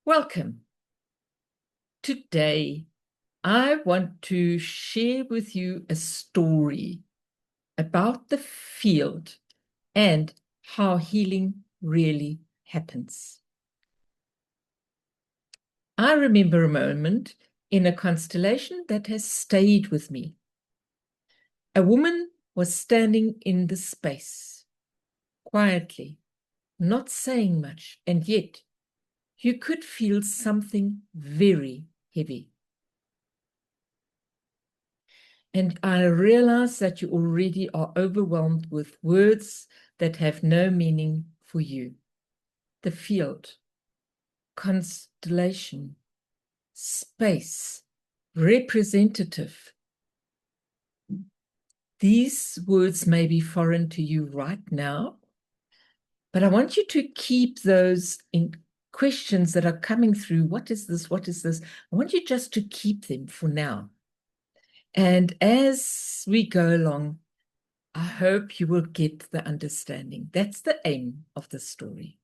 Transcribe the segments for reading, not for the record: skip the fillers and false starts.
Welcome. Today, I want to share with you a story about the field and how healing really happens. I remember a moment in a constellation that has stayed with me. A woman was standing in the space, quietly, not saying much, and yet you could feel something very heavy. And I realize that you already are overwhelmed with words that have no meaning for you. The field, constellation, space, representative. These words may be foreign to you right now, but I want you to keep those in questions that are coming through. What is this? What is this? I want you just to keep them for now. And as we go along, I hope you will get the understanding. That's the aim of the story.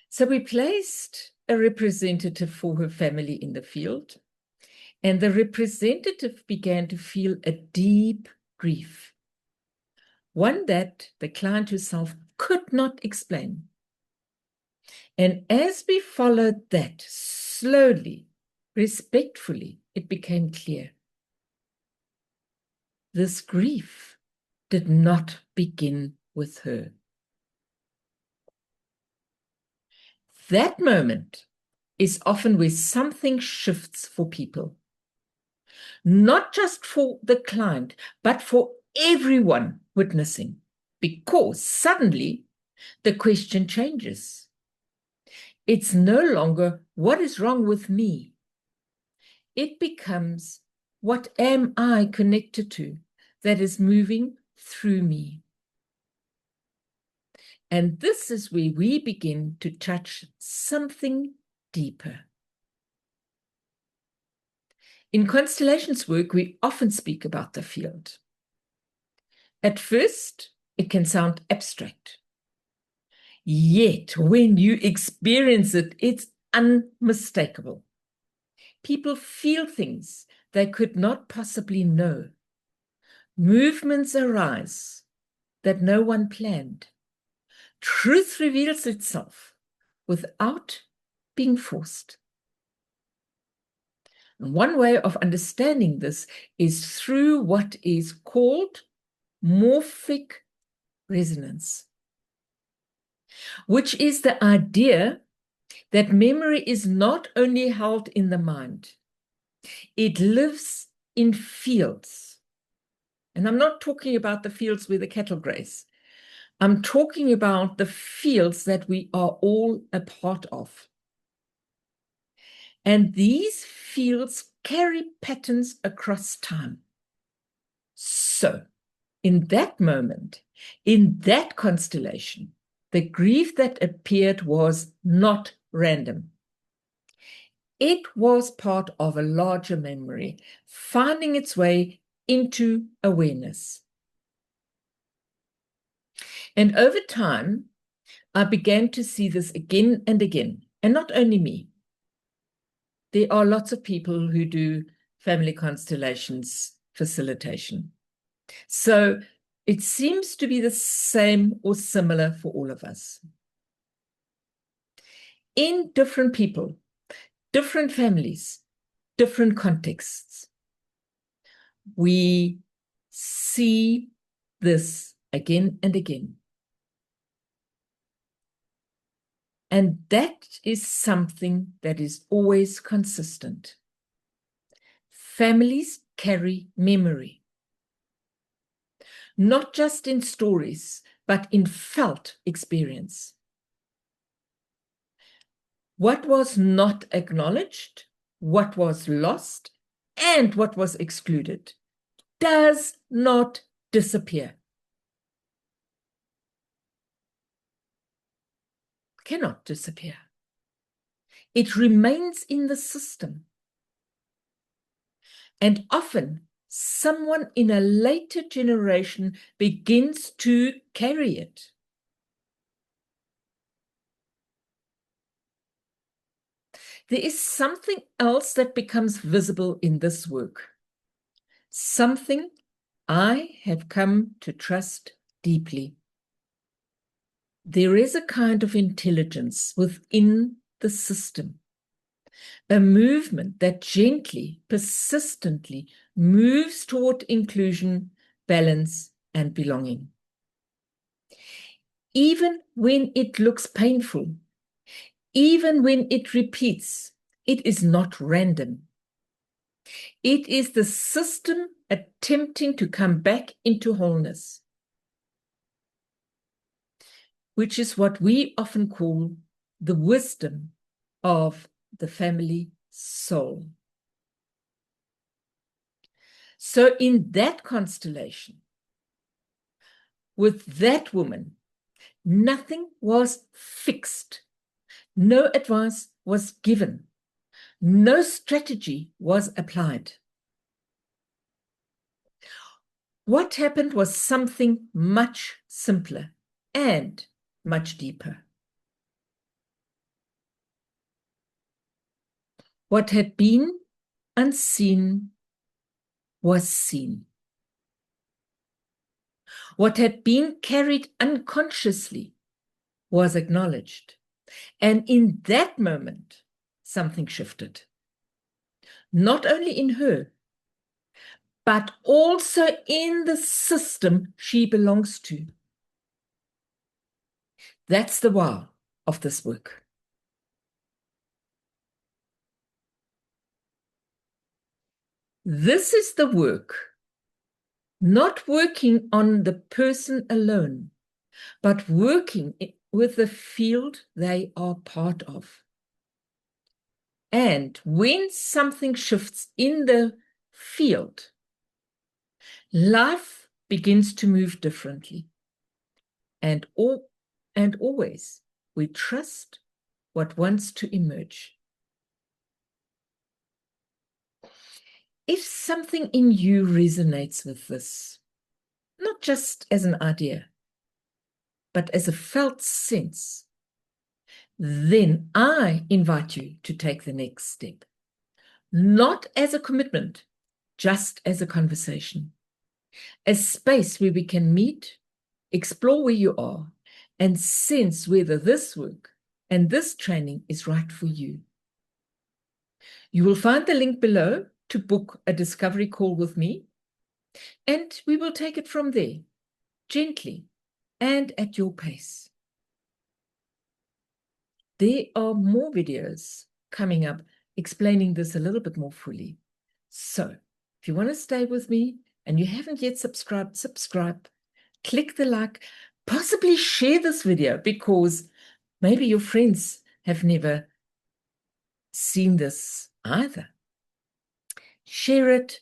So we placed a representative for her family in the field, and the representative began to feel a deep grief, one that the client herself could not explain. And as we followed that slowly, respectfully, it became clear. This grief did not begin with her. That moment is often where something shifts for people. Not just for the client, but for everyone witnessing, because suddenly the question changes. It's no longer, what is wrong with me? It becomes, what am I connected to that is moving through me? And this is where we begin to touch something deeper. In constellations work, we often speak about the field. At first, it can sound abstract. Yet, when you experience it, it's unmistakable. People feel things they could not possibly know. Movements arise that no one planned. Truth reveals itself without being forced. And one way of understanding this is through what is called morphic resonance, which is the idea that memory is not only held in the mind, it lives in fields. And I'm not talking about the fields where the cattle graze. I'm talking about the fields that we are all a part of. And these fields carry patterns across time. So, in that moment, in that constellation, the grief that appeared was not random. It was part of a larger memory, finding its way into awareness. And over time, I began to see this again and again, and not only me. There are lots of people who do family constellations facilitation. So it seems to be the same or similar for all of us. In different people, different families, different contexts, we see this again and again. And that is something that is always consistent. Families carry memory, not just in stories, but in felt experience. What was not acknowledged, what was lost, and what was excluded does not disappear. Cannot disappear. It remains in the system. And often, someone in a later generation begins to carry it. There is something else that becomes visible in this work. Something I have come to trust deeply. There is a kind of intelligence within the system, a movement that gently, persistently moves toward inclusion, balance, and belonging. Even when it looks painful, even when it repeats, it is not random. It is the system attempting to come back into wholeness, which is what we often call the wisdom of the family soul. So in that constellation, with that woman, nothing was fixed. No advice was given. No strategy was applied. What happened was something much simpler and much deeper. What had been unseen was seen. What had been carried unconsciously was acknowledged. And in that moment, something shifted. Not only in her, but also in the system she belongs to. That's the wow of this work. This is the work, not working on the person alone, but working with the field they are part of. And when something shifts in the field, life begins to move differently. And always we trust what wants to emerge. If something in you resonates with this, not just as an idea, but as a felt sense, then I invite you to take the next step. Not as a commitment, just as a conversation. A space where we can meet, explore where you are, and sense whether this work and this training is right for you. You will find the link below to book a discovery call with me, and we will take it from there, gently and at your pace. There are more videos coming up explaining this a little bit more fully. So if you want to stay with me and you haven't yet subscribed, subscribe, click the like, possibly share this video because maybe your friends have never seen this either. Share it,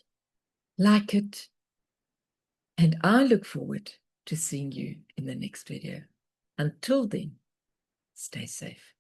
like it, and I look forward to seeing you in the next video. Until then, stay safe.